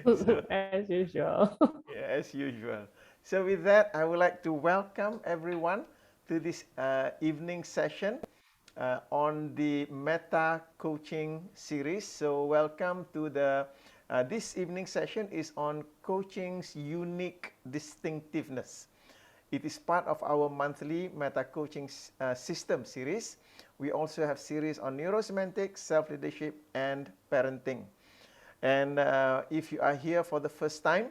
So, As usual. yeah, as usual. So with that, I would like to welcome everyone to this evening session on the Meta Coaching series. So welcome to the this evening session is on coaching's unique distinctiveness. It is part of our monthly Meta Coaching System series. We also have series on neurosemantics, self-leadership, and parenting. And if you are here for the first time,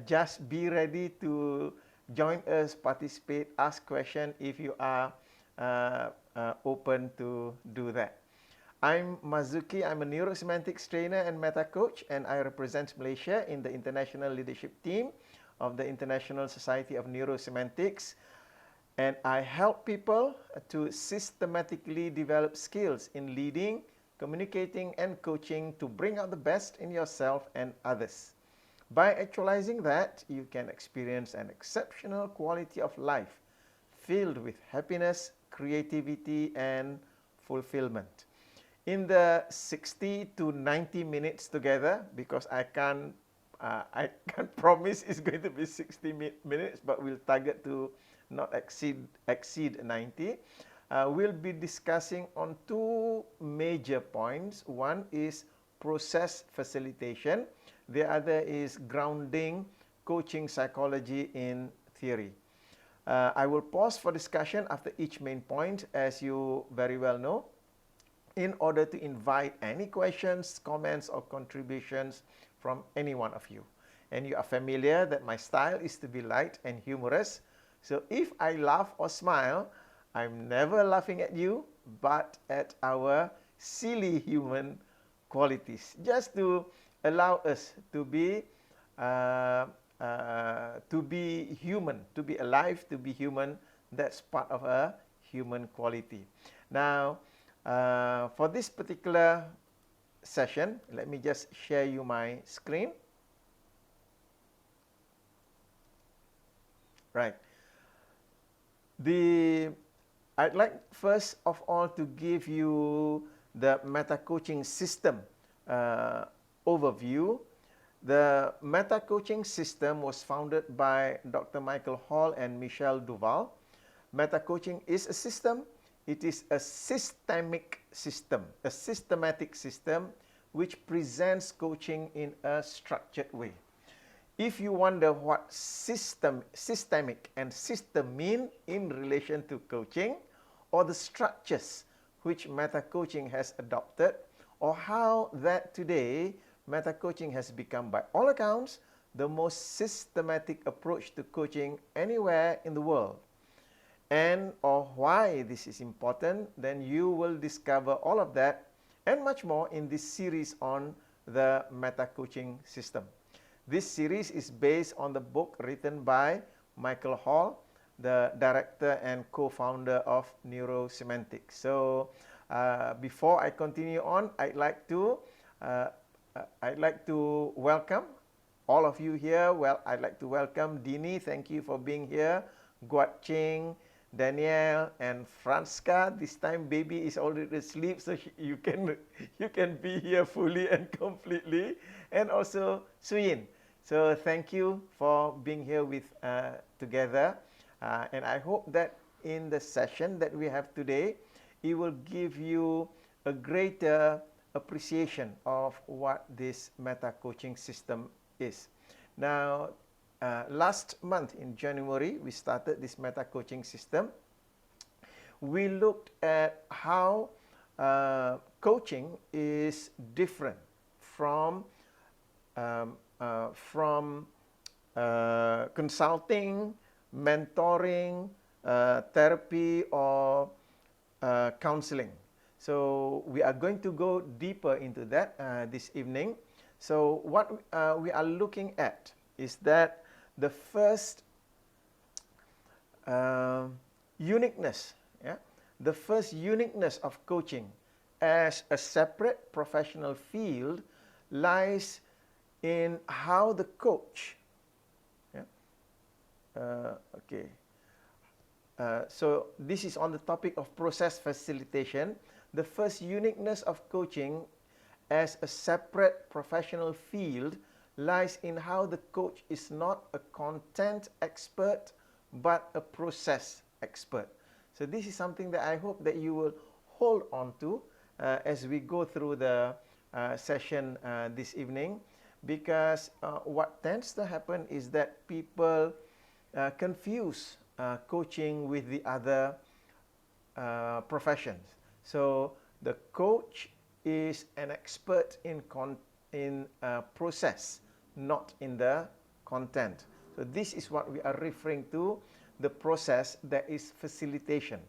just be ready to join us, participate, ask questions if you are open to do that. I'm Mazuki. I'm a neurosemantics trainer and meta coach, and I represent Malaysia in the international leadership team of the International Society of Neurosemantics. And I help people to systematically develop skills in leading, communicating, and coaching to bring out the best in yourself and others. By actualizing that, you can experience an exceptional quality of life filled with happiness, creativity, and fulfillment. In the 60 to 90 minutes together, because I can't promise it's going to be 60 minutes, but we'll target to not exceed 90. We'll be discussing on two major points. One is process facilitation. The other is grounding coaching psychology in theory. I will pause for discussion after each main point, as you very well know, in order to invite any questions, comments, or contributions from any one of you. And you are familiar that my style is to be light and humorous. So if I laugh or smile, I'm never laughing at you, but at our silly human qualities, just to allow us to be human, to be alive, to be human. That's part of a human quality. Now, for this particular session, let me just share you my screen. Right. I'd like first of all to give you the meta coaching system overview. The meta coaching system was founded by Dr. Michael Hall and Michelle Duval. Meta coaching is a system. It is a systemic system, a systematic system which presents coaching in a structured way. If you wonder what systemic and system mean in relation to coaching, or the structures which meta coaching has adopted, or how that today meta coaching has become, by all accounts, the most systematic approach to coaching anywhere in the world, and or why this is important, then you will discover all of that and much more in this series on the meta coaching system. This series is based on the book written by Michael Hall, the director and co-founder of Neurosemantics. So before I continue on, I'd like to welcome all of you here. Well, I'd like to welcome Dini. Thank you for being here. Guat Ching, Danielle, and Franska. This time baby is already asleep, so you can be here fully and completely. And also Suyin. So thank you for being here with together. And I hope that in the session that we have today, it will give you a greater appreciation of what this meta coaching system is. Now, last month in January, we started this meta coaching system. We looked at how coaching is different from consulting, mentoring, therapy, or counseling. So we are going to go deeper into that this evening. So what we are looking at is that the first uniqueness, the first uniqueness of coaching as a separate professional field lies in how the coach, so this is on the topic of process facilitation. The first uniqueness of coaching as a separate professional field lies in how the coach is not a content expert, but a process expert. So this is something that I hope that you will hold on to as we go through the session this evening, because what tends to happen is that people confuse coaching with the other professions. So the coach is an expert in process, not in the content. So this is what we are referring to, the process, that is facilitation.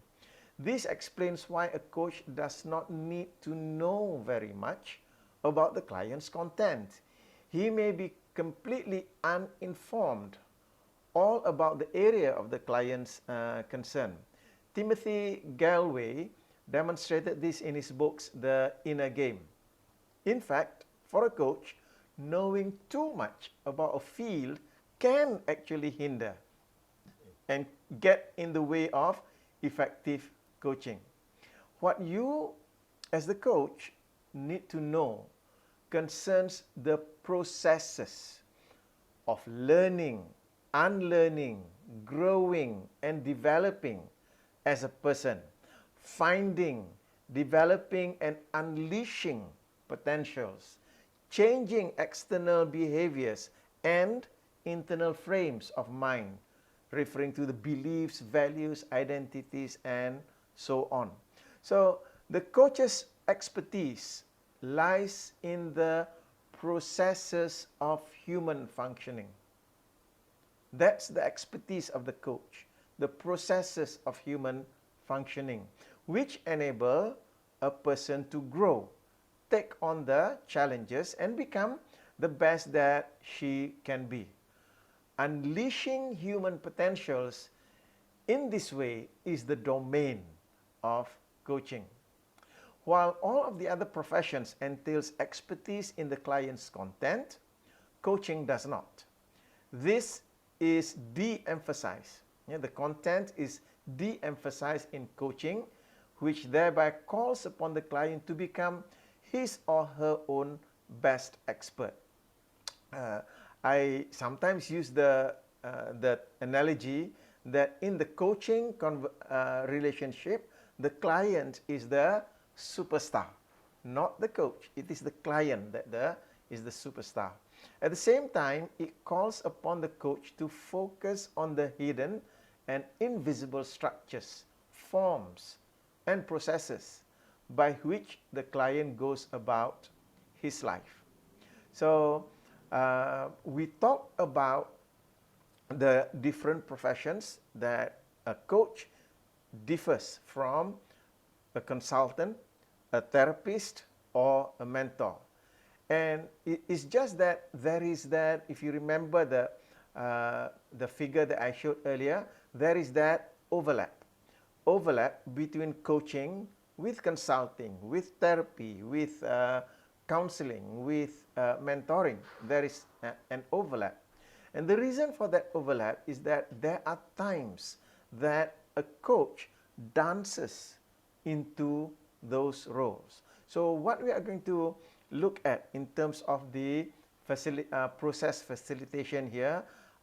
This explains why a coach does not need to know very much about the client's content. He may be completely uninformed all about the area of the client's concern. Tİ Galway demonstrated this in his books, The Inner Game. In fact, for a coach, knowing too much about a field can actually hinder and get in the way of effective coaching. What you, as the coach, need to know concerns the processes of learning, unlearning, growing, and developing as a person, finding, developing, and unleashing potentials, changing external behaviors and internal frames of mind, referring to the beliefs, values, identities, and so on. So the coach's expertise lies in the processes of human functioning. That's the expertise of the coach, the processes of human functioning, which enable a person to grow, take on the challenges, and become the best that she can be. Unleashing human potentials in this way is the domain of coaching. While all of the other professions entails expertise in the client's content, coaching does not. This is de-emphasized. The content is de-emphasized in coaching, which thereby calls upon the client to become his or her own best expert. I sometimes use the analogy that in the coaching relationship, the client is the superstar, not the coach. It is the client that is the superstar. At the same time, it calls upon the coach to focus on the hidden and invisible structures, forms, and processes by which the client goes about his life. So we talk about the different professions that a coach differs from a consultant, a therapist, or a mentor. And it's just that there is that, if you remember the figure that I showed earlier, there is that overlap between coaching with consulting, with therapy, with counseling, with mentoring. There is an overlap. And the reason for that overlap is that there are times that a coach dances into those roles. So what we are going to look at in terms of the process facilitation here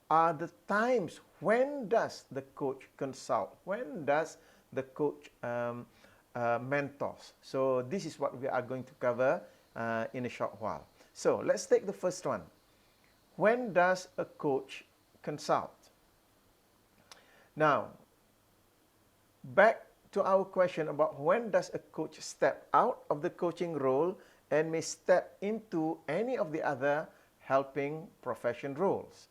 are the times when does the coach consult, when does the coach mentors. So this is what we are going to cover in a short while. So let's take the first one. When does a coach consult? Now, back to our question about when does a coach step out of the coaching role and may step into any of the other helping profession roles.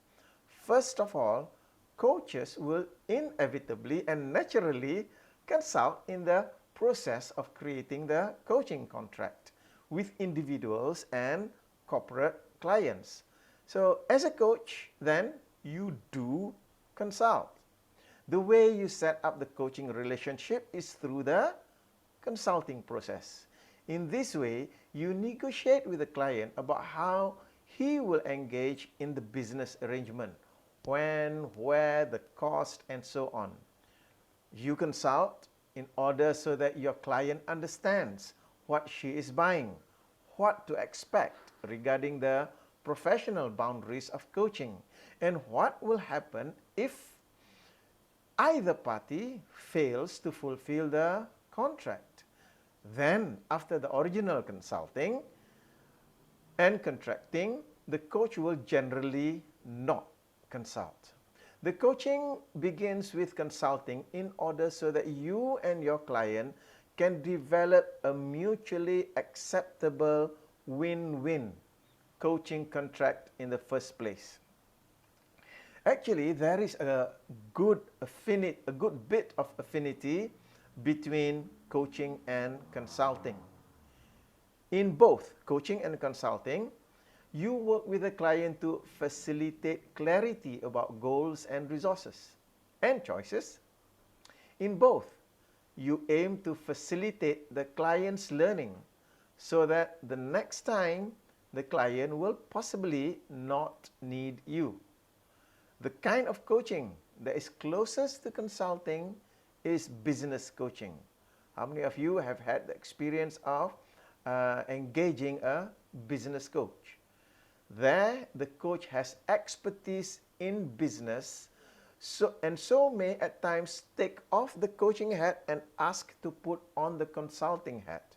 First of all, coaches will inevitably and naturally consult in the process of creating the coaching contract with individuals and corporate clients. So as a coach, then you do consult. The way you set up the coaching relationship is through the consulting process. In this way, you negotiate with the client about how he will engage in the business arrangement, when, where, the cost, and so on. You consult in order so that your client understands what she is buying, what to expect regarding the professional boundaries of coaching, and what will happen if either party fails to fulfill the contract. Then, after the original consulting and contracting, the coach will generally not consult. The coaching begins with consulting in order so that you and your client can develop a mutually acceptable win-win coaching contract in the first place. Actually, there is a good bit of affinity between coaching and consulting. In both coaching and consulting, you work with the client to facilitate clarity about goals and resources and choices. In both, you aim to facilitate the client's learning so that the next time the client will possibly not need you. The kind of coaching that is closest to consulting is business coaching. How many of you have had the experience of engaging a business coach? There, the coach has expertise in business, so may at times take off the coaching hat and ask to put on the consulting hat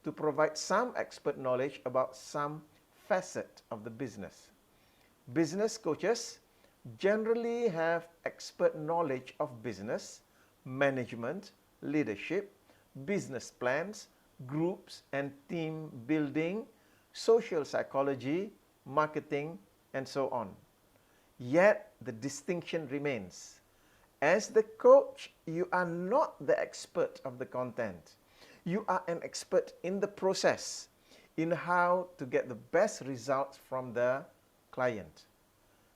to provide some expert knowledge about some facet of the business. Business coaches generally have expert knowledge of business, management, leadership, business plans, groups and team building, social psychology, marketing, and so on. Yet, the distinction remains. As the coach, you are not the expert of the content. You are an expert in the process, in how to get the best results from the client.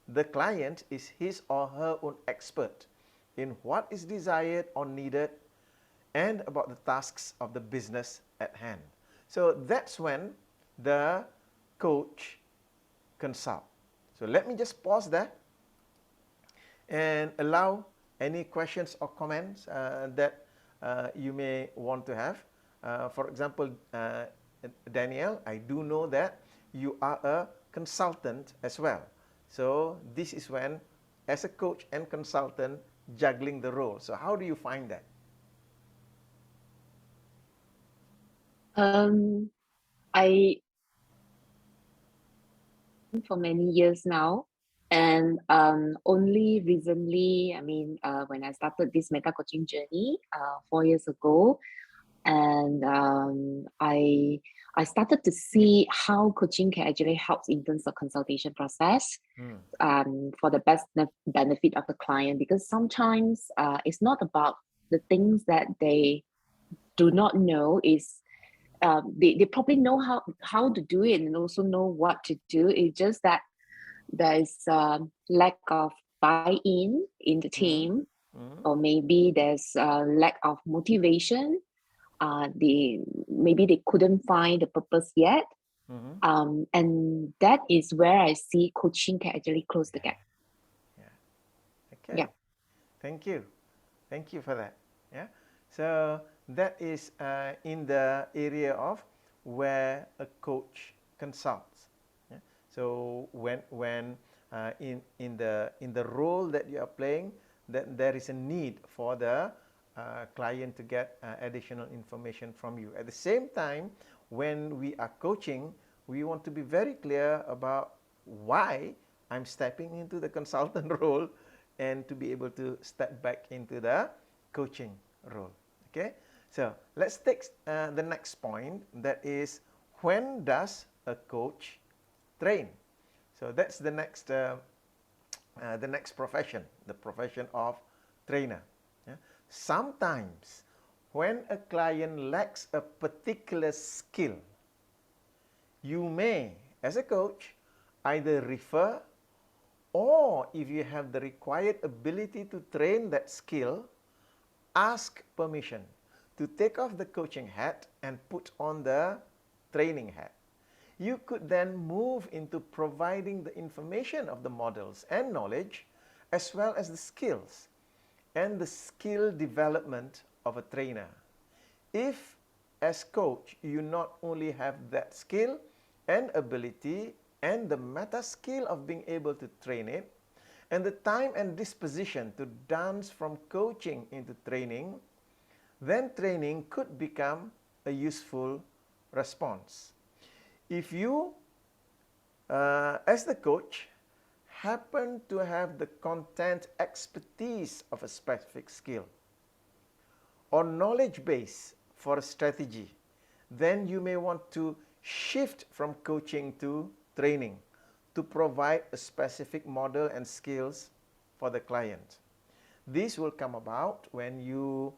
The client is his or her own expert in what is desired or needed and about the tasks of the business at hand. So that's when the coach consult. So let me just pause there and allow any questions or comments that you may want to have. For example, Danielle, I do know that you are a consultant as well. So this is when, as a coach and consultant, juggling the role. So how do you find that? I for many years now, and only recently, when I started this meta coaching journey 4 years ago, and I started to see how coaching can actually help in terms of consultation process for the best benefit of the client, because sometimes it's not about the things that they do not know. Is they probably know how to do it and also know what to do. It's just that there is lack of buy-in in the team, or maybe there's a lack of motivation. Maybe they couldn't find the purpose yet. And that is where I see coaching can actually close the gap. Okay. Yeah. Thank you. Thank you for that. Yeah. So that is in the area of where a coach consults. Yeah? So when in the role that you are playing, that there is a need for the client to get additional information from you. At the same time, when we are coaching, we want to be very clear about why I'm stepping into the consultant role and to be able to step back into the coaching role. Okay, so let's take the next point, that is, when does a coach train? So that's the next profession, the profession of trainer. Yeah? Sometimes when a client lacks a particular skill, you may, as a coach, either refer, or if you have the required ability to train that skill, ask permission to take off the coaching hat and put on the training hat. You could then move into providing the information of the models and knowledge, as well as the skills and the skill development of a trainer. If, as coach, you not only have that skill and ability and the meta skill of being able to train it, and the time and disposition to dance from coaching into training, then training could become a useful response. If you, as the coach, happen to have the content expertise of a specific skill or knowledge base for a strategy, then you may want to shift from coaching to training to provide a specific model and skills for the client. This will come about when you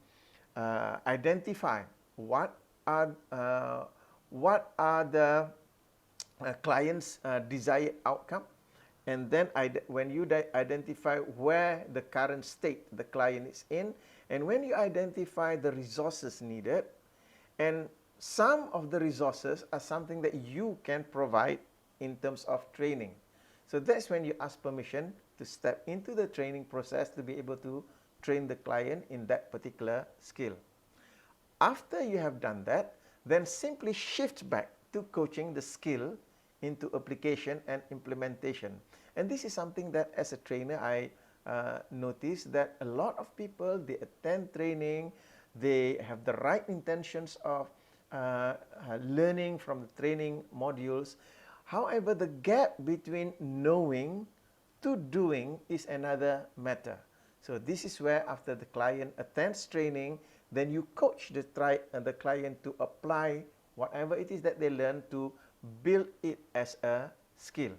identify what are the client's desired outcome, and then when you identify where the current state the client is in, and when you identify the resources needed, and some of the resources are something that you can provide in terms of training. So that's when you ask permission to step into the training process to be able to train the client in that particular skill. After you have done that, then simply shift back to coaching the skill into application and implementation. And this is something that as a trainer I notice that a lot of people, they attend training, they have the right intentions of learning from the training modules. However, the gap between knowing to doing is another matter. So this is where after the client attends training, then you coach the client to apply whatever it is that they learn to build it as a skill.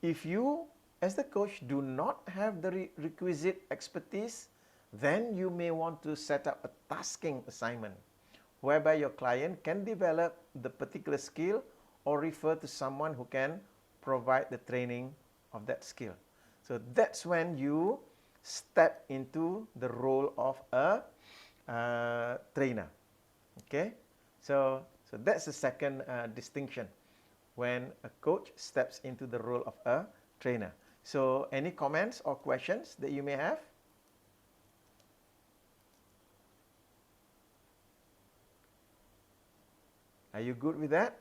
If you, as the coach, do not have the requisite expertise, then you may want to set up a tasking assignment whereby your client can develop the particular skill or refer to someone who can provide the training of that skill. So that's when you step into the role of a trainer. Okay, so that's the second distinction, when a coach steps into the role of a trainer. So any comments or questions that you may have? Are you good with that?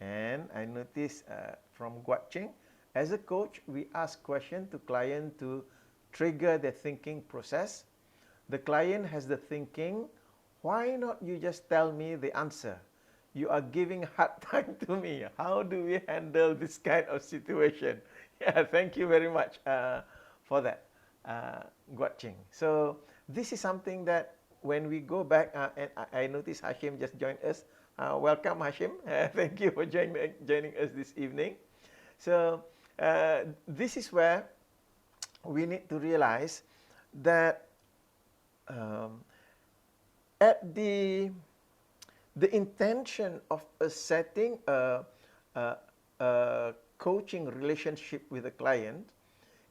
And I noticed from Guat Ching, as a coach, we ask questions to client to trigger their thinking process. The client has the thinking, why not you just tell me the answer? You are giving hard time to me. How do we handle this kind of situation? Yeah, thank you very much for that, Guat Ching. So this is something that when we go back, and I noticed Hashim just joined us. Welcome, Hashim. Thank you for joining us this evening. So this is where we need to realize that at the intention of setting a coaching relationship with a client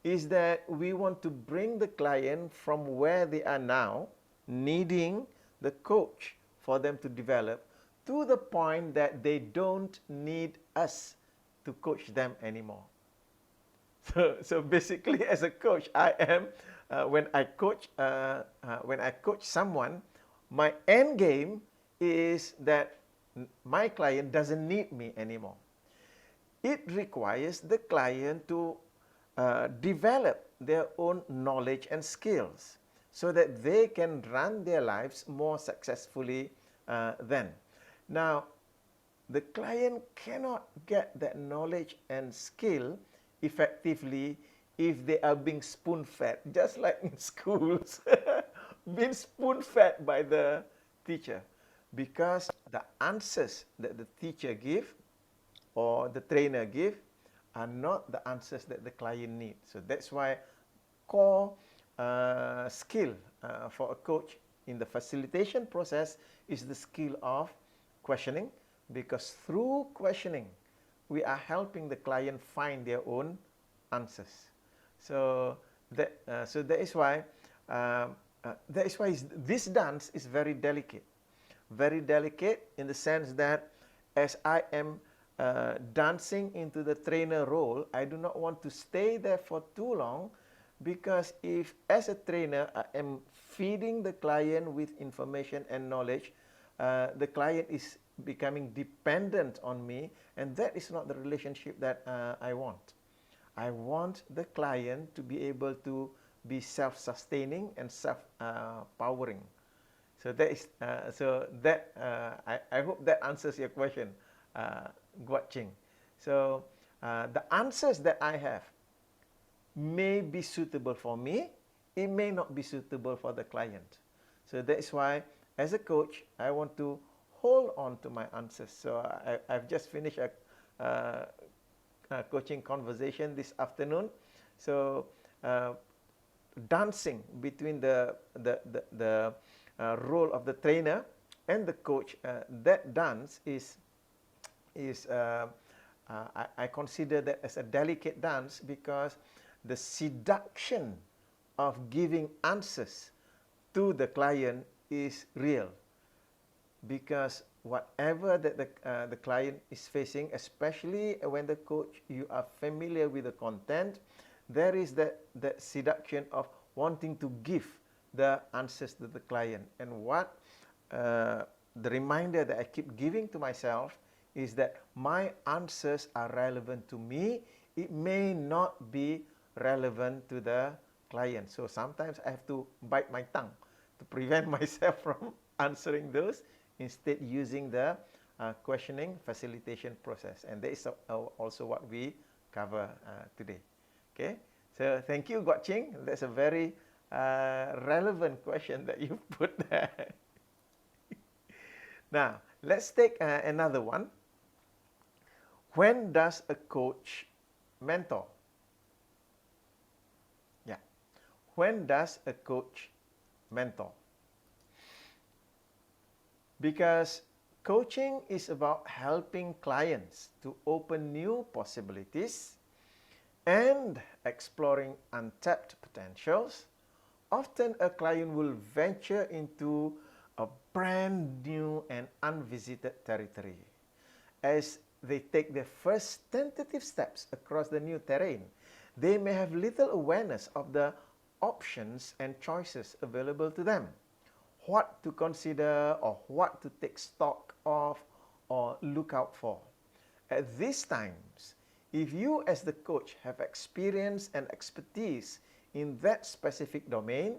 is that we want to bring the client from where they are now, needing the coach for them to develop, to the point that they don't need us to coach them anymore. So basically, as a coach, I am when I coach someone, my end game is that my client doesn't need me anymore. It requires the client to develop their own knowledge and skills so that they can run their lives more successfully then. Now, the client cannot get that knowledge and skill effectively if they are being spoon-fed, just like in schools, being spoon-fed by the teacher, because the answers that the teacher give or the trainer give are not the answers that the client needs. So that's why core skill for a coach in the facilitation process is the skill of questioning, because through questioning, we are helping the client find their own answers. So that is why this dance is very delicate in the sense that as I am dancing into the trainer role, I do not want to stay there for too long, because if as a trainer I am feeding the client with information and knowledge, the client is becoming dependent on me, and that is not the relationship that I want. I want the client to be able to be self-sustaining and self-powering. So that is I hope that answers your question, Guat-Ching. So the answers that I have may be suitable for me, it may not be suitable for the client. So that is why, as a coach, I want to hold on to my answers. So I've just finished a coaching conversation this afternoon. So dancing between the role of the trainer and the coach, that dance is I consider that as a delicate dance, because the seduction of giving answers to the client is real. Because whatever that the client is facing, especially when the coach, you are familiar with the content, there is that seduction of wanting to give the answers to the client. And what the reminder that I keep giving to myself is that my answers are relevant to me. It may not be relevant to the client. So sometimes I have to bite my tongue to prevent myself from answering those, instead using the questioning facilitation process. And that is also what we cover today. Okay, so thank you, Guat-Ching. That's a very relevant question that you put there. Now, let's take another one. When does a coach mentor? Yeah. When does a coach mentor? Because coaching is about helping clients to open new possibilities and exploring untapped potentials. Often a client will venture into a brand new and unvisited territory. As they take their first tentative steps across the new terrain, they may have little awareness of the options and choices available to them, what to consider or what to take stock of or look out for. At these times, if you as the coach have experience and expertise in that specific domain,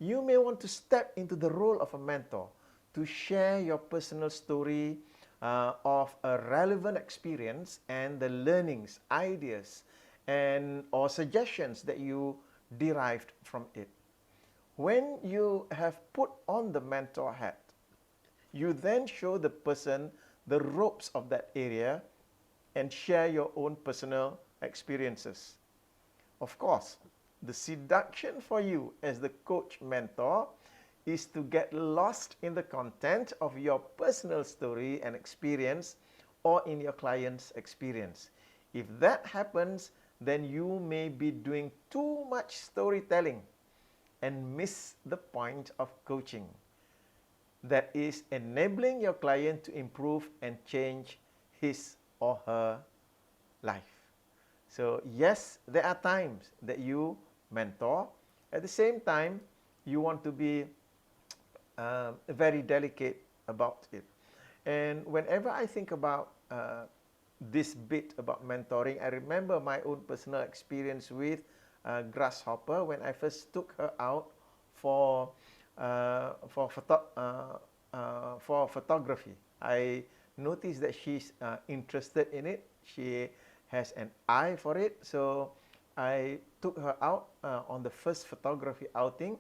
you may want to step into the role of a mentor to share your personal story of a relevant experience and the learnings, ideas, and or suggestions that you derived from it. When you have put on the mentor hat, you then show the person the ropes of that area and share your own personal experiences. Of course, the seduction for you as the coach mentor is to get lost in the content of your personal story and experience, or in your client's experience. If that happens, then you may be doing too much storytelling and miss the point of coaching. That is enabling your client to improve and change his or her life. So yes, there are times that you mentor. At the same time, you want to be very delicate about it. And whenever I think about this bit about mentoring, I remember my own personal experience with Grasshopper when I first took her out for photography. I noticed that she's interested in it. She has an eye for it. So I took her out on the first photography outing,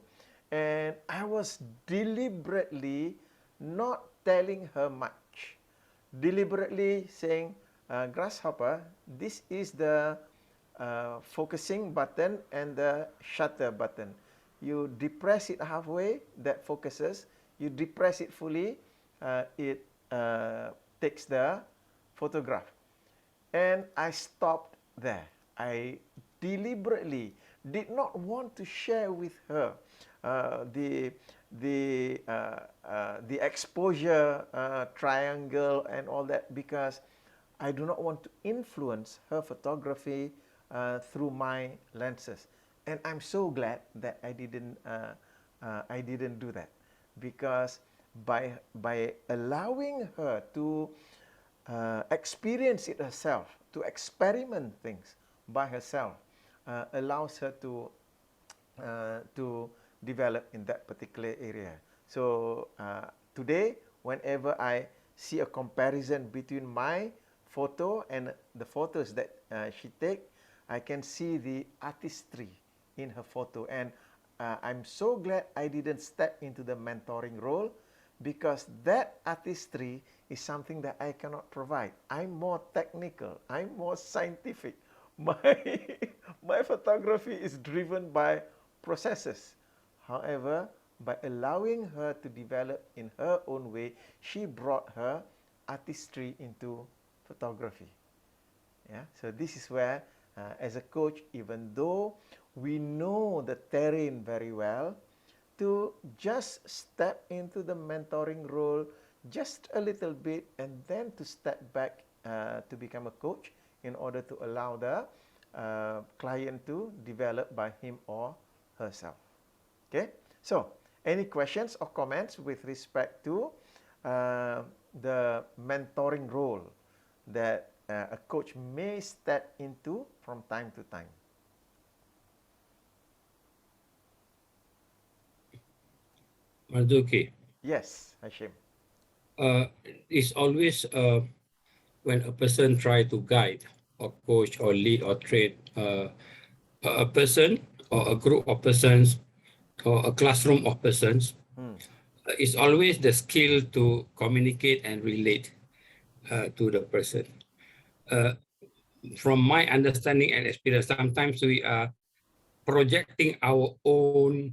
and I was deliberately not telling her much. Deliberately saying, Grasshopper, this is the focusing button and the shutter button. You depress it halfway, that focuses. You depress it fully, it takes the photograph. And I stopped there. I deliberately did not want to share with her the exposure triangle and all that, because I do not want to influence her photography through my lenses. And I'm so glad that I didn't do that, because by allowing her to experience it herself, to experiment things by herself, allows her to develop in that particular area. So today, whenever I see a comparison between my photo and the photos that she take, I can see the artistry in her photo, and I'm so glad I didn't step into the mentoring role, because that artistry is something that I cannot provide. I'm more technical, I'm more scientific. My photography is driven by processes. However, by allowing her to develop in her own way, she brought her artistry into photography. Yeah, so this is where, as a coach, even though we know the terrain very well, to just step into the mentoring role just a little bit, and then to step back to become a coach in order to allow the client to develop by him or herself. Okay, so any questions or comments with respect to the mentoring role that a coach may step into from time to time? Marzuki, Yes, Hashim. it's always when a person try to guide or coach or lead or train a person or a group of persons or a classroom of persons, it's always the skill to communicate and relate to the person. From my understanding and experience, sometimes we are projecting our own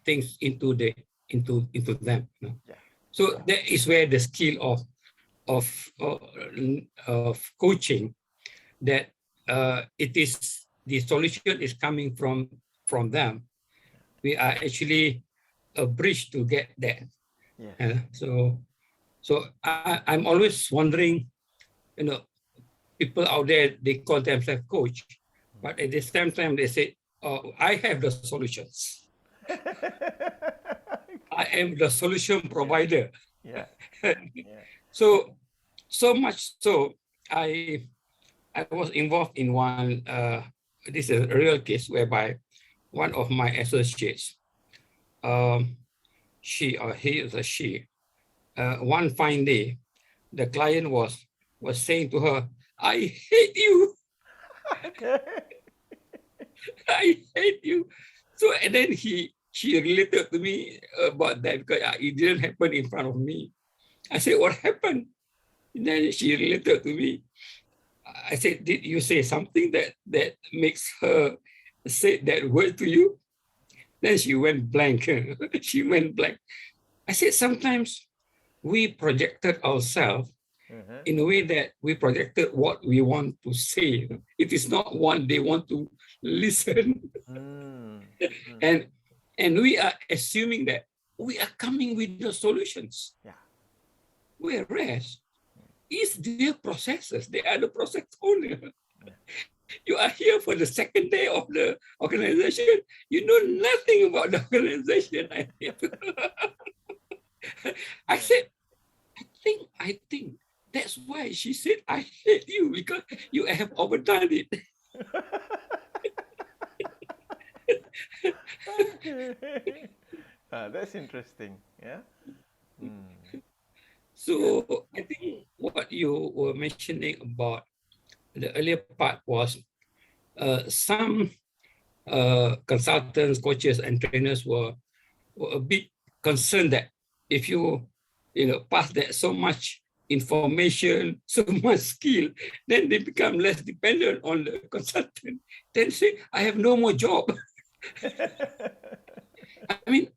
things into them. Yeah. So that is where the skill of coaching, that it is the solution is coming from them. We are actually a bridge to get there. Yes. So I'm always wondering, people out there, they call themselves coach, but at the same time they say, "Oh, I have the solutions. I am the solution provider." Yeah. Yeah. So much so, I was involved in one. This is a real case whereby one of my associates, she or he is a she. One fine day, the client was saying to her, "I hate you. I hate you." So and then she related to me about that, because it didn't happen in front of me. I said, "What happened?" And then she related to me. I said, "Did you say something that makes her say that word to you?" Then she went blank. She went blank. I said, sometimes we projected ourselves in a way that we projected what we want to say. It is not what they want to listen. And we are assuming that we are coming with the solutions. Yeah. Whereas it's their processes. They are the process owner. You are here for the second day of the organization. You know nothing about the organization. I said, I think that's why she said, "I hate you, because you have overdone it." That's interesting. Yeah. So I think what you were mentioning about the earlier part was some consultants, coaches, and trainers were a bit concerned that if you pass that so much information, so much skill, then they become less dependent on the consultant. Then say, "I have no more job." I mean,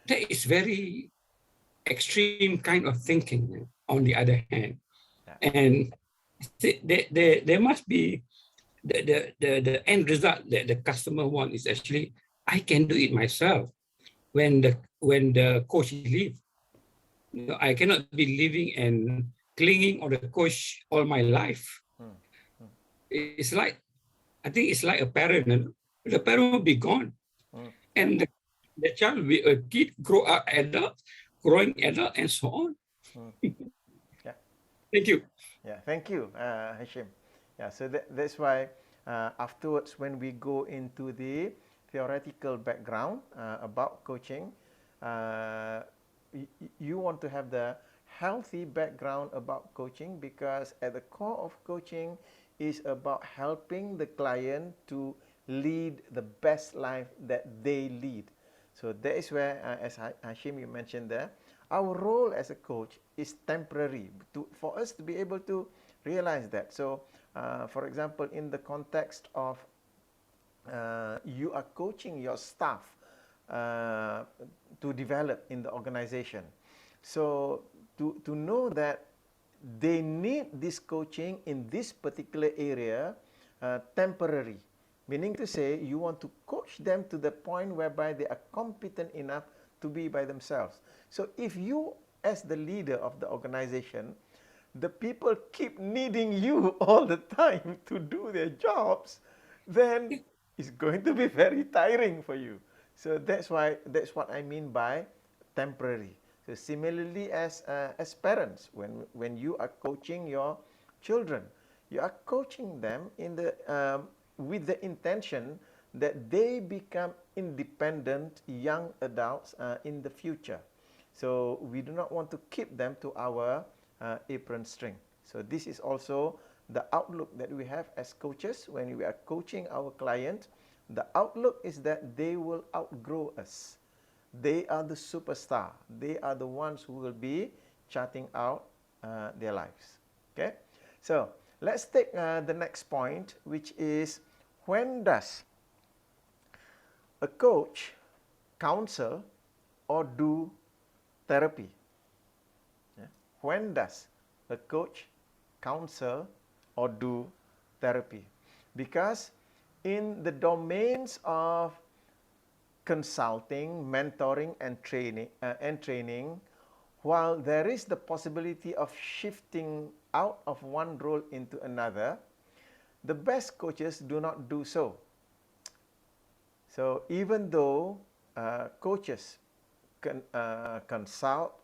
that is very extreme kind of thinking. On the other hand, and there must be the end result that the customer wants is actually, I can do it myself. When the coach leaves, I cannot be living and clinging on the coach all my life. It's like, I think it's like a parent. The parent will be gone, and the child will be a kid, grow up adult, growing adult, and so on. Yeah. Thank you. Yeah, thank you, Hashim. Yeah, so that's why afterwards, when we go into the theoretical background about coaching, you want to have the healthy background about coaching, because at the core of coaching is about helping the client to lead the best life that they lead. So that is where, as Hashim, you mentioned there, our role as a coach is temporary for us to be able to realize that. So, for example, in the context of you are coaching your staff to develop in the organization. So, to know that they need this coaching in this particular area temporary, meaning to say you want to coach them to the point whereby they are competent enough to be by themselves. So if you, as the leader of the organization, the people keep needing you all the time to do their jobs, then it's going to be very tiring for you. So that's what I mean by temporary. So similarly, as parents, when you are coaching your children, you are coaching them in the with the intention that they become independent young adults in the future. So we do not want to keep them to our apron string. So this is also the outlook that we have as coaches when we are coaching our client. The outlook is that they will outgrow us. They are the superstar. They are the ones who will be charting out their lives. Okay? So let's take the next point, which is, when does a coach counsel or do therapy? Yeah. When does a coach counsel or do therapy? Because in the domains of consulting, mentoring, and training, while there is the possibility of shifting out of one role into another, the best coaches do not do so. So even though coaches can consult,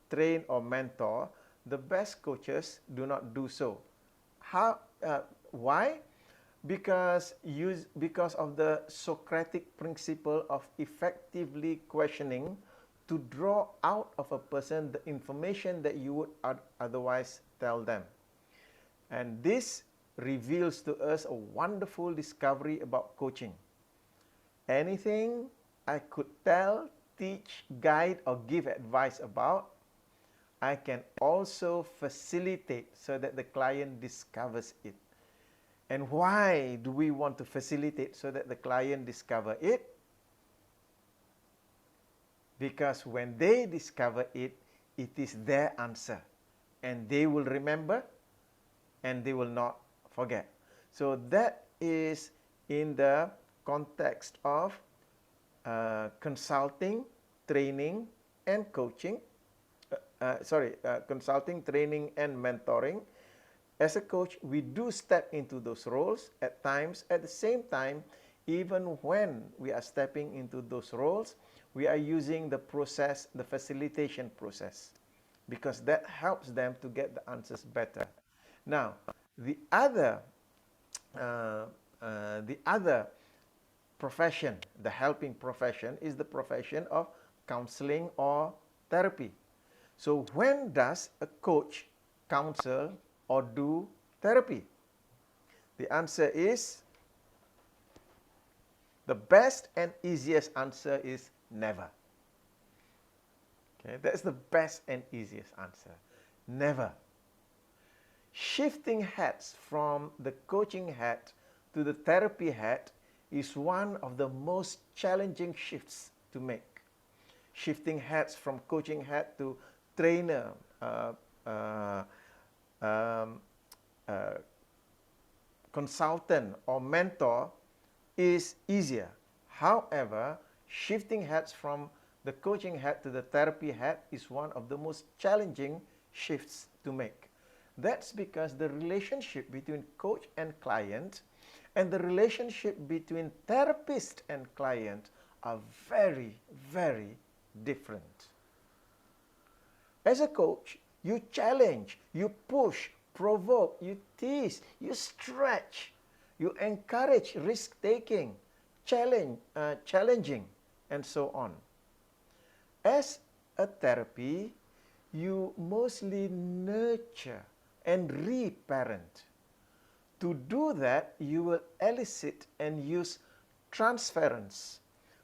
train, or mentor, the best coaches do not do so. Why? Because of the Socratic principle of effectively questioning to draw out of a person the information that you would otherwise tell them. And this reveals to us a wonderful discovery about coaching. Anything I could tell, teach, guide, or give advice about, I can also facilitate so that the client discovers it. And why do we want to facilitate so that the client discover it? Because when they discover it, it is their answer. And they will remember and they will not forget. So that is in the context of consulting, training, and coaching. Consulting, training, and mentoring. As a coach, we do step into those roles at times. At the same time, even when we are stepping into those roles, we are using the process, the facilitation process, because that helps them to get the answers better. Now, the other profession, the helping profession, is the profession of counseling or therapy. So when does a coach counsel or do therapy? The answer is, the best and easiest answer is never. Okay, that's the best and easiest answer. Never. Shifting hats from the coaching hat to the therapy hat is one of the most challenging shifts to make. Shifting hats from coaching hat to trainer, consultant, or mentor is easier. However, shifting hats from the coaching hat to the therapy hat is one of the most challenging shifts to make. That's because the relationship between coach and client and the relationship between therapist and client are very, very different. As a coach, you challenge, you push, provoke, you tease, you stretch, you encourage risk-taking, challenging, and so on. As a therapy, you mostly nurture and reparent. To do that, you will elicit and use transference,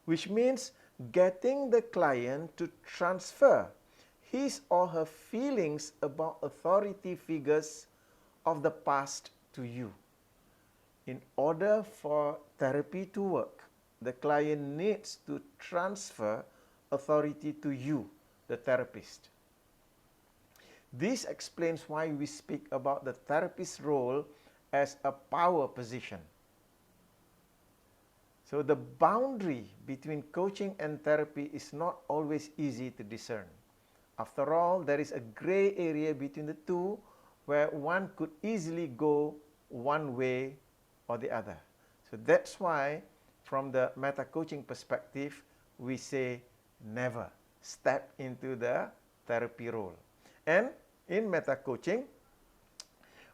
which means getting the client to transfer his or her feelings about authority figures of the past to you. In order for therapy to work, the client needs to transfer authority to you, the therapist. This explains why we speak about the therapist's role as a power position. So the boundary between coaching and therapy is not always easy to discern. After all, there is a gray area between the two where one could easily go one way or the other. So that's why from the meta-coaching perspective, we say never step into the therapy role. And in meta-coaching,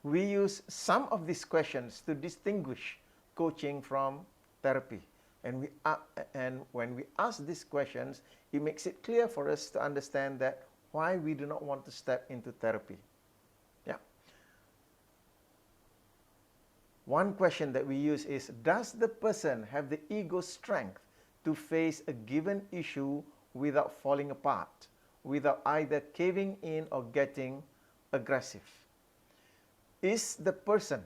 we use some of these questions to distinguish coaching from therapy. And when we ask these questions, it makes it clear for us to understand that why we do not want to step into therapy. Yeah. One question that we use is, does the person have the ego strength to face a given issue without falling apart, without either caving in or getting aggressive? Is the person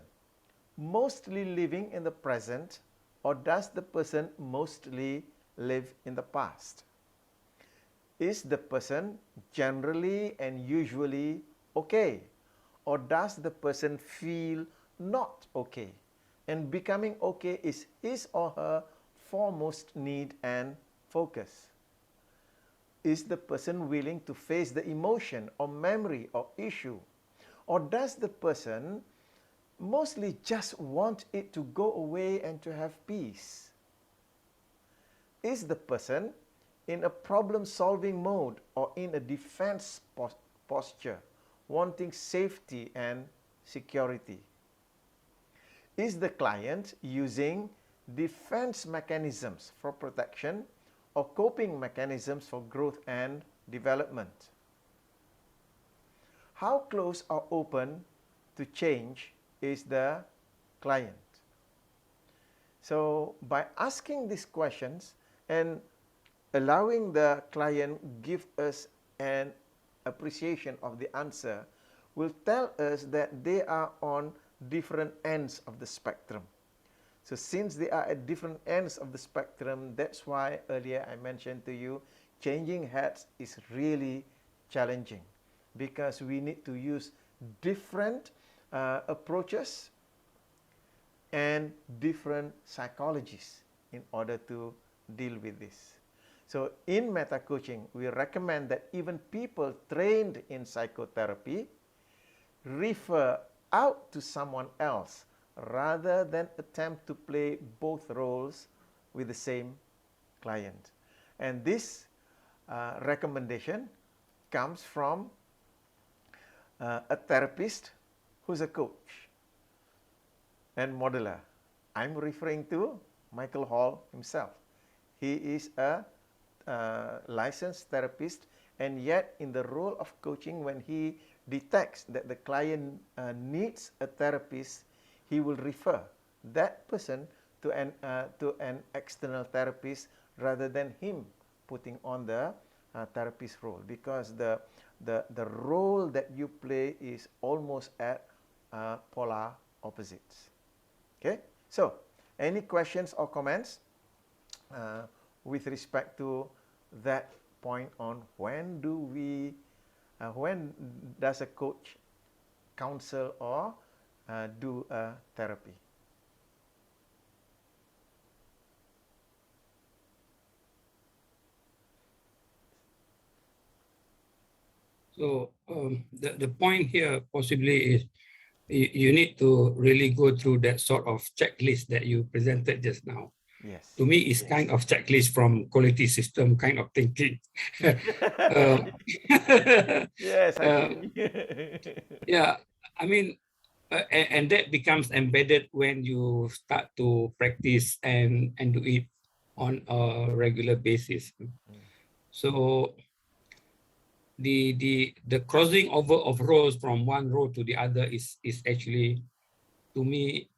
mostly living in the present, or does the person mostly live in the past? Is the person generally and usually okay, or does the person feel not okay, and becoming okay is his or her foremost need and focus? Is the person willing to face the emotion or memory or issue, or does the person mostly just want it to go away and to have peace? Is the person in a problem-solving mode or in a defense posture, wanting safety and security? Is the client using defense mechanisms for protection or coping mechanisms for growth and development? How close or open to change is the client? So by asking these questions and allowing the client give us an appreciation of the answer will tell us that they are on different ends of the spectrum. So since they are at different ends of the spectrum, that's why earlier I mentioned to you, changing hats is really challenging, because we need to use different approaches and different psychologies in order to deal with this. So in meta-coaching, we recommend that even people trained in psychotherapy refer out to someone else rather than attempt to play both roles with the same client. And this recommendation comes from a therapist who's a coach and modeler. I'm referring to Michael Hall himself. He is a licensed therapist, and yet in the role of coaching, when he detects that the client needs a therapist, he will refer that person to an external therapist rather than him putting on the therapist role, because the role that you play is almost at polar opposites. Okay, so any questions or comments with respect to that point on when does a coach counsel or do a therapy? So the point here possibly is you need to really go through that sort of checklist that you presented just now. Yes. To me, it's kind of checklist from quality system kind of thinking. Uh, Yes, I uh, see. yeah, I mean, and that becomes embedded when you start to practice and do it on a regular basis. So the crossing over of roles from one role to the other is actually, to me,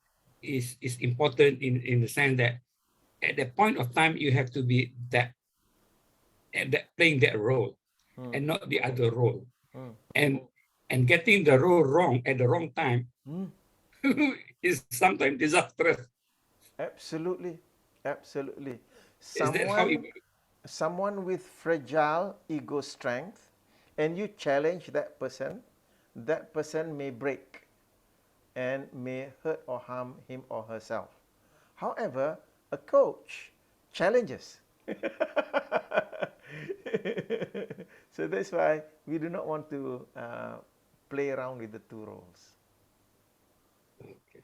is important in the sense that at that point of time you have to be that, playing that role Mm, and not the other role, mm, and getting the role wrong at the wrong time mm. is sometimes disastrous. Absolutely, absolutely. Is that how it? Someone with fragile ego strength, and you challenge that person may break and may hurt or harm him or herself. However, a coach challenges. So that's why we do not want to play around with the two roles. Okay,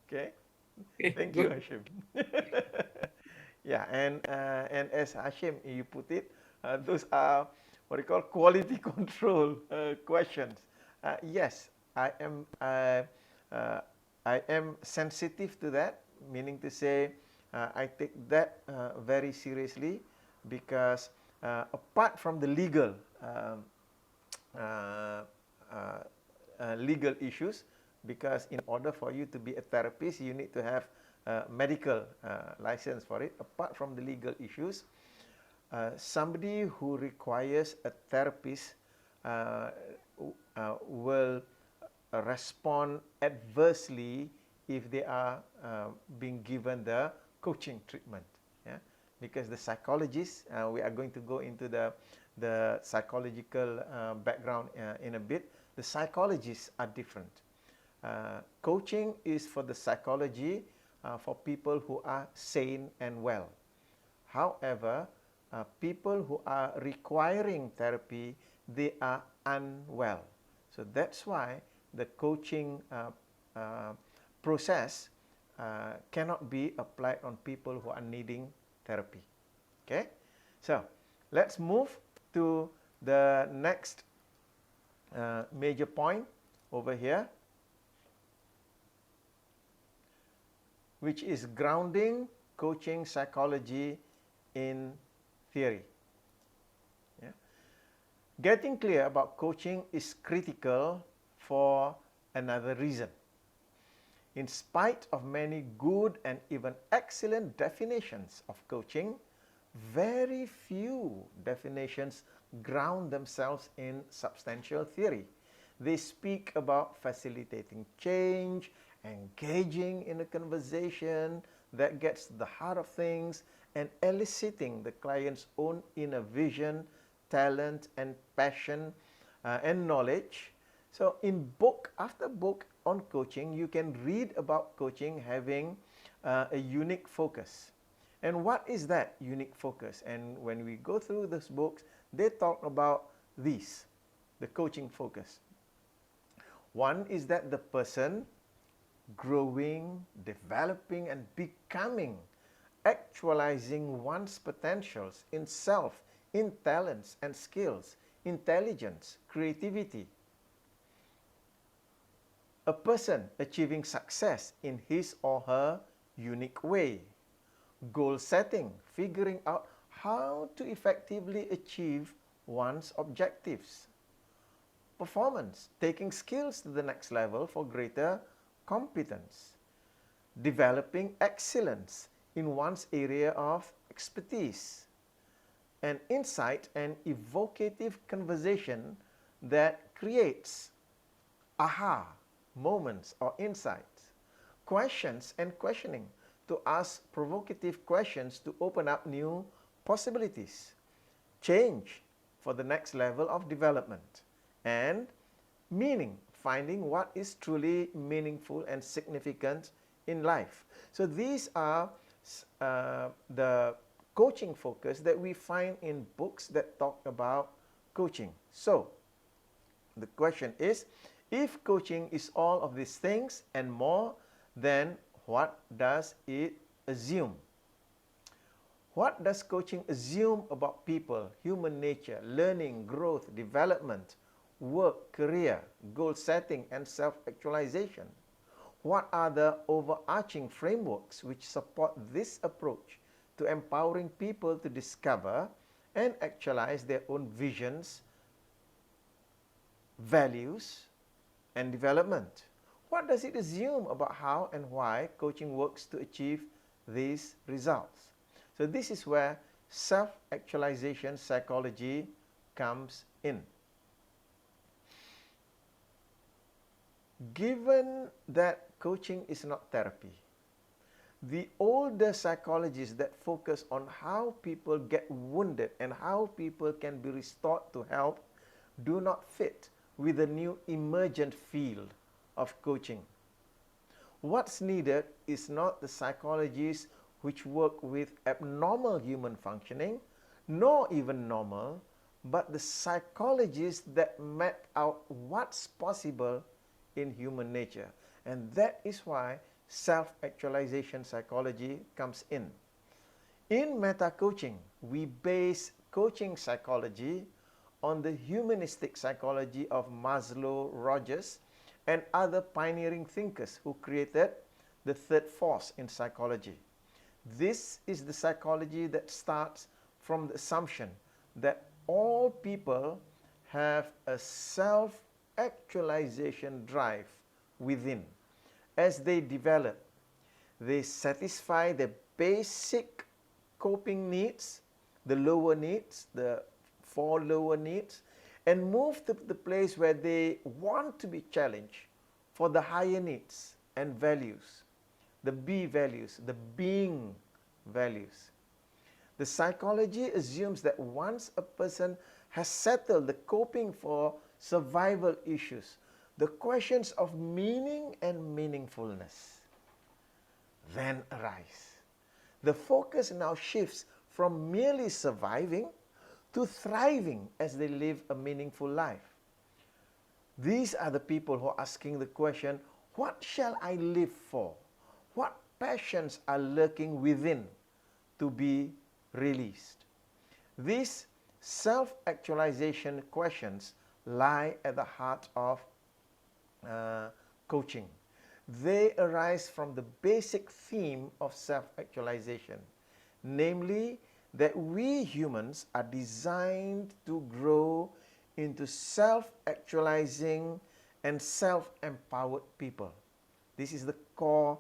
Okay? okay, Thank you, good. Hashim. Yeah, and as Hashim you put it, those are what you call quality control questions. Yes, I am. I am sensitive to that, meaning to say, I take that very seriously because apart from the uh, uh, legal issues, because in order for you to be a therapist, you need to have medical license for it. Apart from the legal issues, somebody who requires a therapist uh, will respond adversely if they are being given the coaching treatment. Yeah, because the psychologists, we are going to go into the psychological background in a bit. The psychologists are different. Coaching is for the psychology for people who are sane and well. However, people who are requiring therapy, they are unwell. So that's why the coaching uh, process cannot be applied on people who are needing therapy. Okay? So let's move to the next major point over here, which is grounding coaching psychology in theory. Yeah. Getting clear about coaching is critical for another reason. In spite of many good and even excellent definitions of coaching, very few definitions ground themselves in substantial theory. They speak about facilitating change, engaging in a conversation that gets to the heart of things, and eliciting the client's own inner vision, talent, and passion and knowledge. So in book after book on coaching, you can read about coaching having a unique focus. And what is that unique focus? And when we go through those books, they talk about these, the coaching focus. One is that the person growing, developing, and becoming, actualizing one's potentials in self, in talents and skills, intelligence, creativity. A person achieving success in his or her unique way. Goal setting, figuring out how to effectively achieve one's objectives. Performance, taking skills to the next level for greater competence. Developing excellence in one's area of expertise. And insight and evocative conversation that creates aha moments or insights. Questions and questioning, to ask provocative questions to open up new possibilities. Change for the next level of development. And meaning, finding what is truly meaningful and significant in life. So these are the coaching focus that we find in books that talk about coaching. So the question is, if coaching is all of these things and more, then what does it assume? What does coaching assume about people, human nature, learning, growth, development, work, career, goal setting, and self-actualization? What are the overarching frameworks which support this approach to empowering people to discover and actualize their own visions, values, and development? What does it assume about how and why coaching works to achieve these results? So this is where self-actualization psychology comes in. Given that coaching is not therapy, the older psychologists that focus on how people get wounded and how people can be restored to health do not fit with the new emergent field of coaching. What's needed is not the psychologists which work with abnormal human functioning, nor even normal, but the psychologists that map out what's possible in human nature. And that is why self-actualization psychology comes in. In meta-coaching, we base coaching psychology on the humanistic psychology of Maslow, Rogers, and other pioneering thinkers who created the third force in psychology. This is the psychology that starts from the assumption that all people have a self-actualization drive within. As they develop, they satisfy the basic coping needs, the lower needs, the 4 lower needs, and move to the place where they want to be challenged for the higher needs and values, the B values, the being values. The psychology assumes that once a person has settled the coping for survival issues, the questions of meaning and meaningfulness then arise. The focus now shifts from merely surviving to thriving as they live a meaningful life. These are the people who are asking the question, what shall I live for? What passions are lurking within to be released? These self-actualization questions lie at the heart of coaching. They arise from the basic theme of self-actualization, namely that we humans are designed to grow into self-actualizing and self-empowered people. This is the core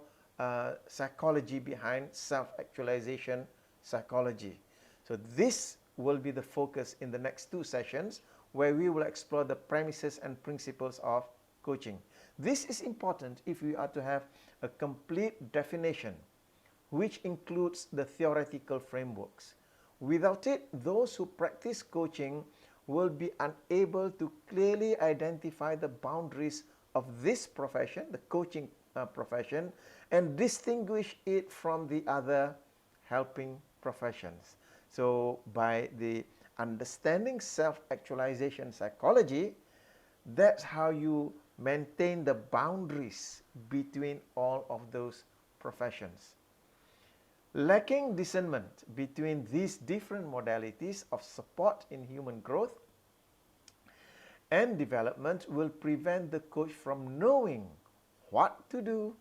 psychology behind self-actualization psychology. So this will be the focus in the next 2 sessions, where we will explore the premises and principles of coaching. This is important if we are to have a complete definition, which includes the theoretical frameworks. Without it, those who practice coaching will be unable to clearly identify the boundaries of this profession, the coaching profession, and distinguish it from the other helping professions. So by the understanding self-actualization psychology, that's how you maintain the boundaries between all of those professions. Lacking discernment between these different modalities of support in human growth and development will prevent the coach from knowing what to do,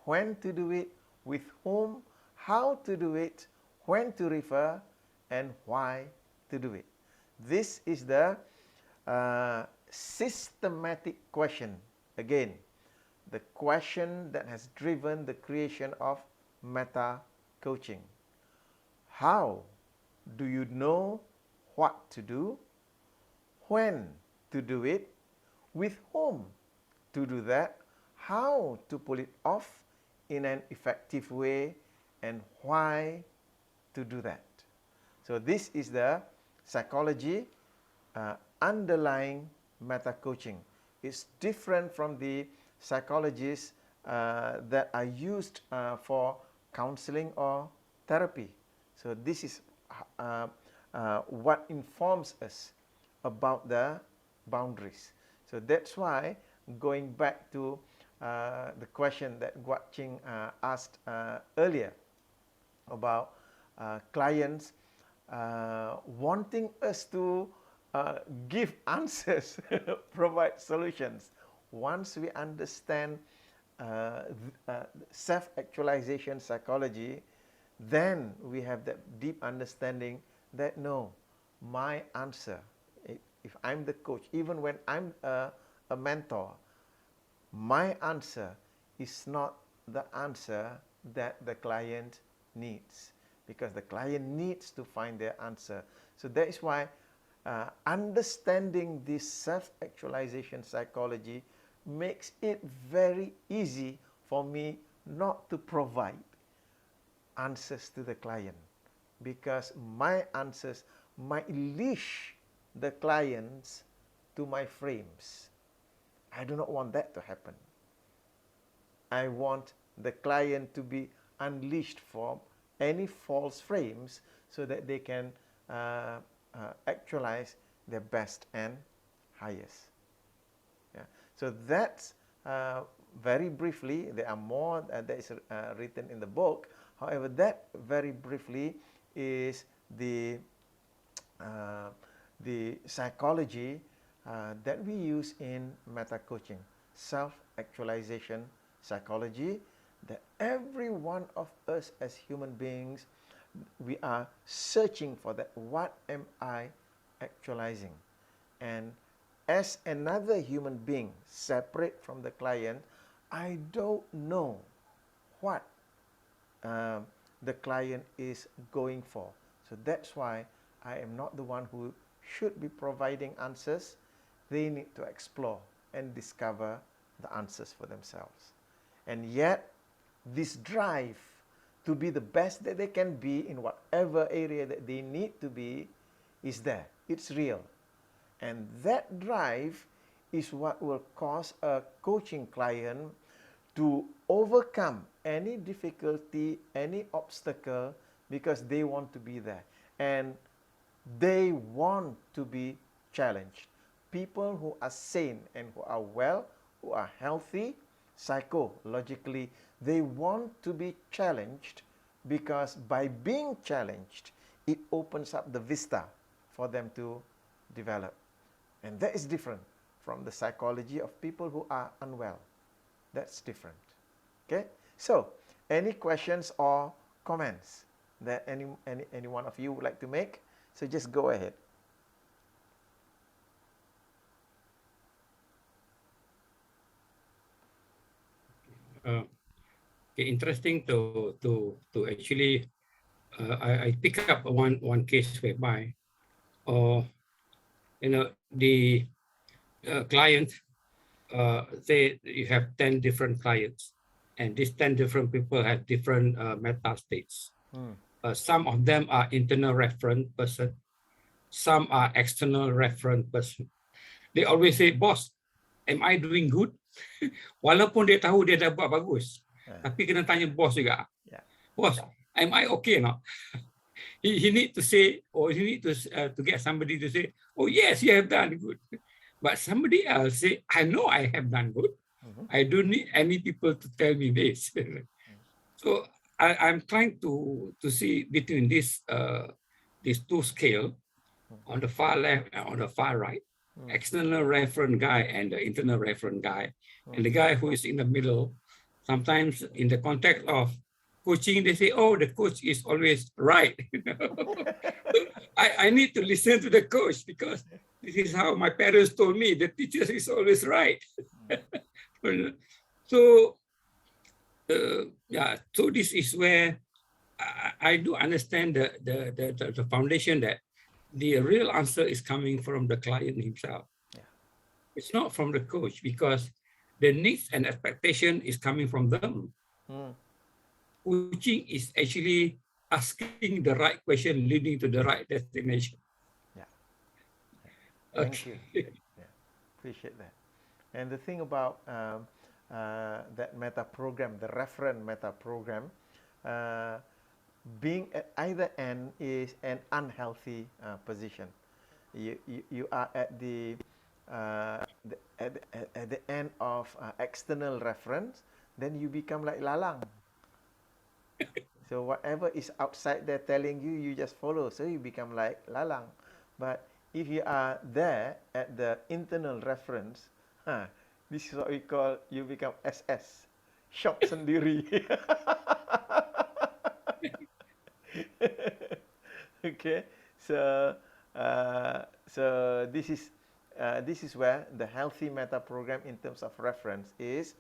when to do it, with whom, how to do it, when to refer, and why to do it. This is the systematic question. Again, the question that has driven the creation of meta-coaching. How do you know what to do, when to do it, with whom to do that, how to pull it off in an effective way, and why to do that? So this is the psychology underlying meta-coaching. It's different from the psychologies that are used for counseling or therapy. So this is what informs us about the boundaries. So that's why, going back to the question that Guat Ching asked earlier, about clients wanting us to give answers, provide solutions. Once we understand self-actualization psychology, then we have that deep understanding that no, my answer, if I'm the coach, even when I'm a mentor, my answer is not the answer that the client needs, because the client needs to find their answer. So that is why understanding this self-actualization psychology makes it very easy for me not to provide answers to the client, because my answers might leash the clients to my frames. I do not want that to happen. I want the client to be unleashed from any false frames so that they can actualize their best and highest. Yeah. So that's very briefly, there are more that is written in the book. However, that very briefly is the psychology that we use in meta coaching, self-actualization psychology, that every one of us as human beings, we are searching for that. What am I actualizing? And as another human being separate from the client, I don't know what the client is going for. So that's why I am not the one who should be providing answers. They need to explore and discover the answers for themselves. And yet, this drive to be the best that they can be in whatever area that they need to be is there. It's real. And that drive is what will cause a coaching client to overcome any difficulty, any obstacle, because they want to be there. And they want to be challenged. People who are sane and who are well, who are healthy, psychologically, they want to be challenged, because by being challenged, it opens up the vista for them to develop. And that is different from the psychology of people who are unwell. That's different. Okay? So, any questions or comments that any one of you would like to make? So just go ahead. Okay, interesting to actually I pick up one case whereby the client say you have 10 different clients, and these 10 different people have different meta states. Some of them are internal reference person, some are external reference person. They always say, boss, am I doing good? Walaupun dia tahu dia dah buat bagus, tapi kena tanya bos juga. Boss, am I okay or not? He need to say, or he need to get somebody to say, oh yes, you have done good. But somebody else say, I know I have done good. I don't need any people to tell me this. So I'm trying to see between these two scale, on the far left and on the far right, external reference guy and the internal reference guy, and the guy who is in the middle. Sometimes in the context of coaching, they say, oh, the coach is always right. I need to listen to the coach, because this is how my parents told me, the teacher is always right. So, so this is where I do understand the foundation that the real answer is coming from the client himself. It's not from the coach, because the needs and expectation is coming from them. Coaching is actually asking the right question, leading to the right destination. Thank you. Appreciate that. And the thing about that meta program, the reference meta program, being at either end is an unhealthy position. You are at the end of external reference, then you become like lalang. So whatever is outside there telling you, you just follow. So you become like lalang. But if you are there at the internal reference, this is what we call, you become SS. Shock sendiri. Okay, so this is where the healthy meta program in terms of reference is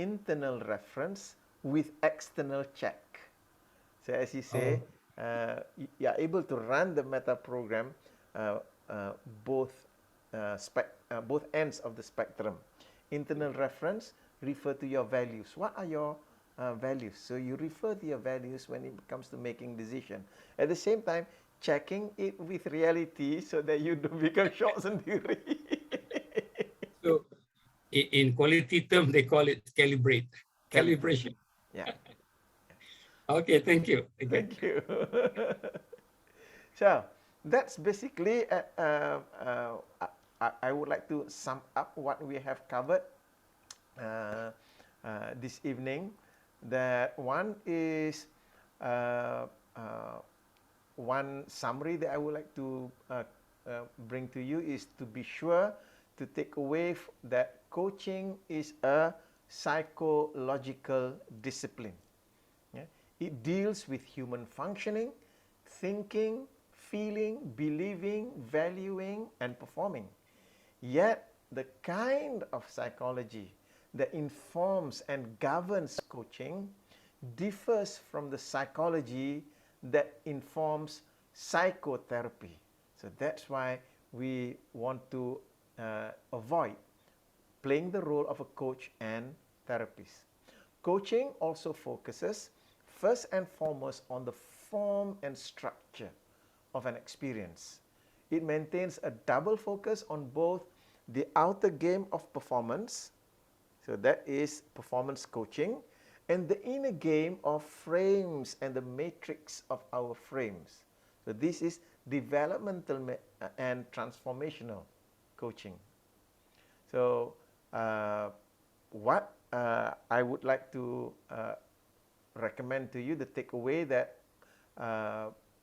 internal reference with external check. So as you say, you are able to run the meta program both both ends of the spectrum. Internal reference refer to your values. What are your values? So you refer to your values when it comes to making decision. At the same time, checking it with reality so that you don't become shock sendiri. So in quality term, they call it calibration. Yeah. Okay, thank you. Thank you. So that's basically, I would like to sum up what we have covered this evening. That one is one summary that I would like to bring to you is to be sure to take away that coaching is a psychological discipline. Yeah? It deals with human functioning, thinking, feeling, believing, valuing, and performing. Yet, the kind of psychology that informs and governs coaching differs from the psychology that informs psychotherapy. So that's why we want to avoid playing the role of a coach and therapist. Coaching also focuses first and foremost on the form and structure of an experience. It maintains a double focus on both the outer game of performance, so that is performance coaching, and the inner game of frames and the matrix of our frames. So this is developmental and transformational coaching. So what I would like to recommend to you, the takeaway that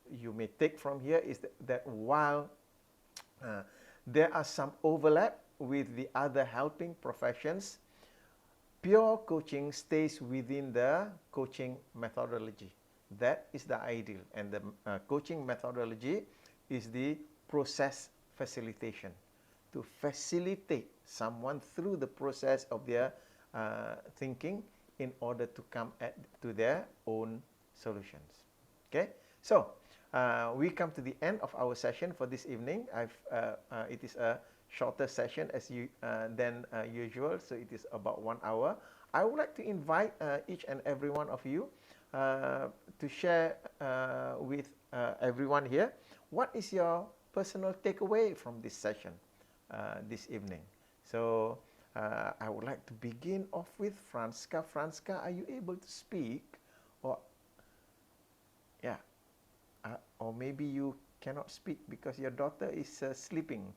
you may take from here is that while there are some overlap with the other helping professions, pure coaching stays within the coaching methodology. That is the ideal, and the coaching methodology is the process facilitation, to facilitate someone through the process of their thinking in order to come to their own solutions. Okay, so we come to the end of our session for this evening. It is a shorter session than usual, so it is about 1 hour. I would like to invite each and every one of you to share with everyone here, what is your personal takeaway from this session this evening. So I would like to begin off with Franska. Franska, are you able to speak? Or yeah, or maybe you cannot speak because your daughter is sleeping.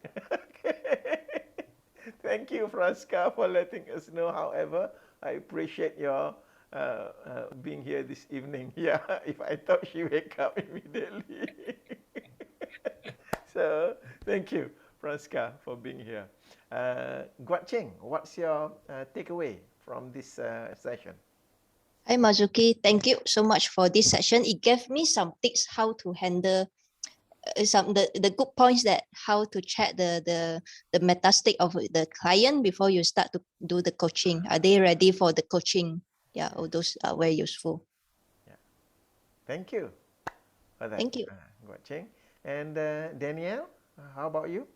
Thank you, Franska, for letting us know. However, I appreciate your being here this evening. Yeah, if I thought she wake up immediately. So, thank you, Franska, for being here. Guat Cheng, what's your takeaway from this session? Hi, Marzuki. Thank you so much for this session. It gave me some tips how to handle the good points, that how to check the meta state of the client before you start to do the coaching. Are they ready for the coaching? Yeah, all those are very useful. Yeah. Thank you for that. Thank you. Guat Cheng. And Danielle, how about you?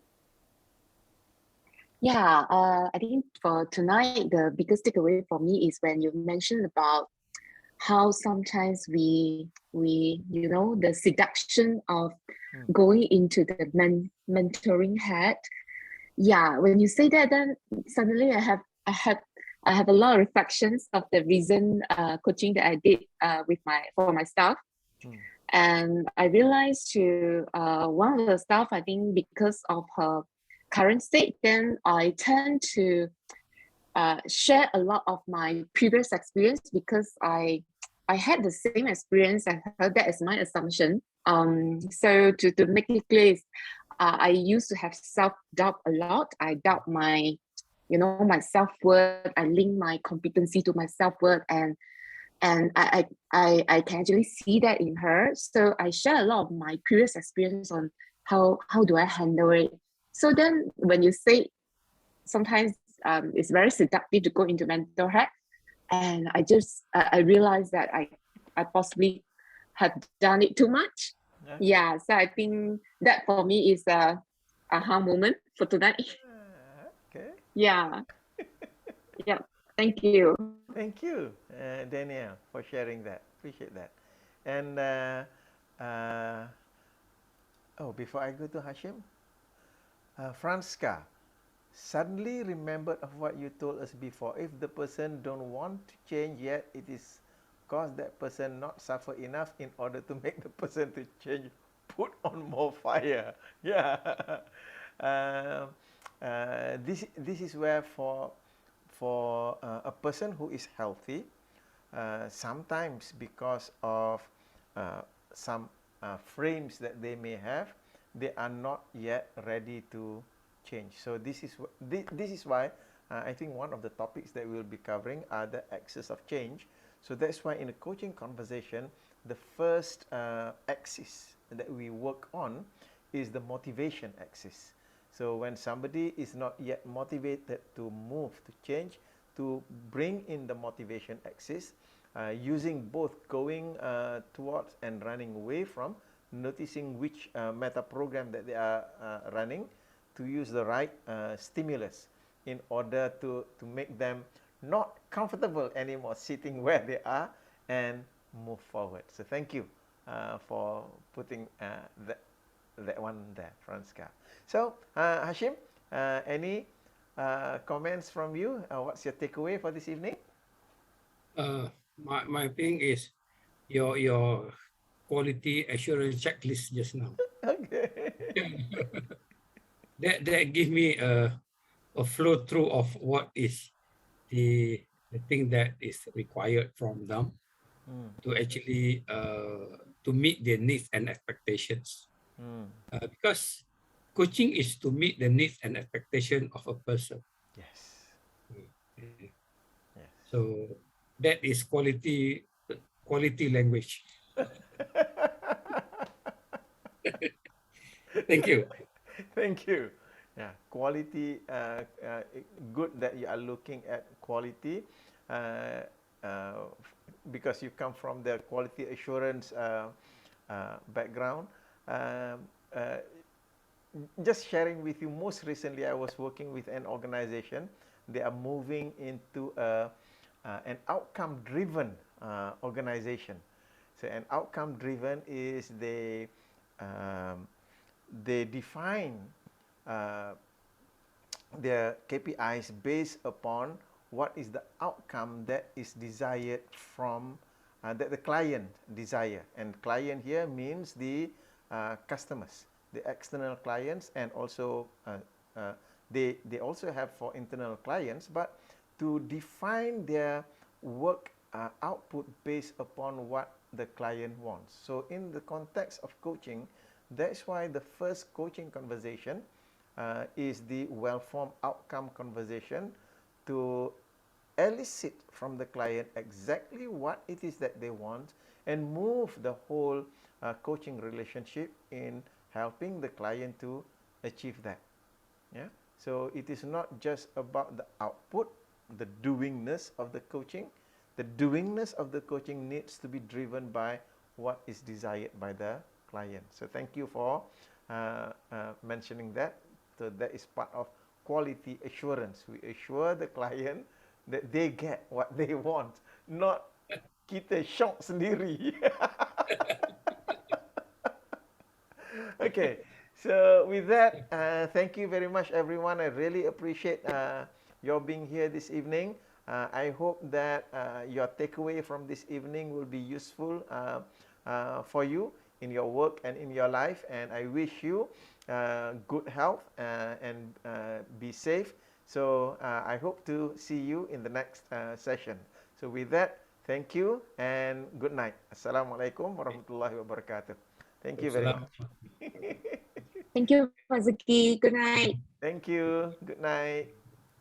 Yeah, I think for tonight, the biggest takeaway for me is when you mentioned about how sometimes we the seduction of going into the mentoring head. Yeah, when you say that, then suddenly I have a lot of reflections of the recent coaching that I did for my staff. And I realized one of the staff, I think because of her current state, then I tend to share a lot of my previous experience, because I I had the same experience as her. That is my assumption. So to make it clear, I used to have self-doubt a lot. I doubt my, my self-worth. I link my competency to my self-worth, and I can actually see that in her. So I share a lot of my previous experience on how do I handle it. So then when you say sometimes it's very seductive to go into mental health, and I realized that I possibly have done it too much. Yeah, so I think that for me is a aha moment for tonight. Okay. Yeah. Yeah. Thank you. Thank you, Danielle, for sharing that. Appreciate that. And before I go to Hashim, Franska, suddenly remembered of what you told us before. If the person don't want to change yet, it is cause that person not suffer enough in order to make the person to change. Put on more fire. Yeah. This is where for a person who is healthy, sometimes because of some frames that they may have, they are not yet ready to change. So this is why I think one of the topics that we'll be covering are the axis of change. So that's why in a coaching conversation, the first axis that we work on is the motivation axis. So when somebody is not yet motivated to move, to change, to bring in the motivation axis, using both going towards and running away from, noticing which meta program that they are running, to use the right stimulus in order to make them not comfortable anymore sitting where they are and move forward. So thank you for putting that one there, Franska. So Hashim, any comments from you? What's your takeaway for this evening? My thing is your quality assurance checklist just now. Okay. that give me a flow through of what is the thing that is required from them to actually to meet their needs and expectations. Because coaching is to meet the needs and expectation of a person. Yes. Yes. Yes. So that is quality language. Thank you. Thank you. Yeah, quality. Good that you are looking at quality, because you come from the quality assurance background. Just sharing with you, most recently I was working with an organization. They are moving into an outcome-driven organization. So an outcome-driven is they define their KPIs based upon what is the outcome that is desired from that the client desire. And client here means the customers, the external clients, and also they also have for internal clients, but to define their work output based upon what the client wants. So in the context of coaching, that's why the first coaching conversation is the well-formed outcome conversation, to elicit from the client exactly what it is that they want and move the whole coaching relationship in helping the client to achieve that. Yeah. So it is not just about the output, the doingness of the coaching. The doingness of the coaching needs to be driven by what is desired by the client. So thank you for mentioning that. So that is part of quality assurance. We assure the client that they get what they want, not kita shock sendiri. Okay, so with that, thank you very much, everyone. I really appreciate your being here this evening. I hope that your takeaway from this evening will be useful for you in your work and in your life. And I wish you good health and be safe. So I hope to see you in the next session. So with that, Thank you and good night. Assalamualaikum warahmatullahi wabarakatuh. Thank you very much. Thank you, Mas Zuki. Good night. Thank you. Good night.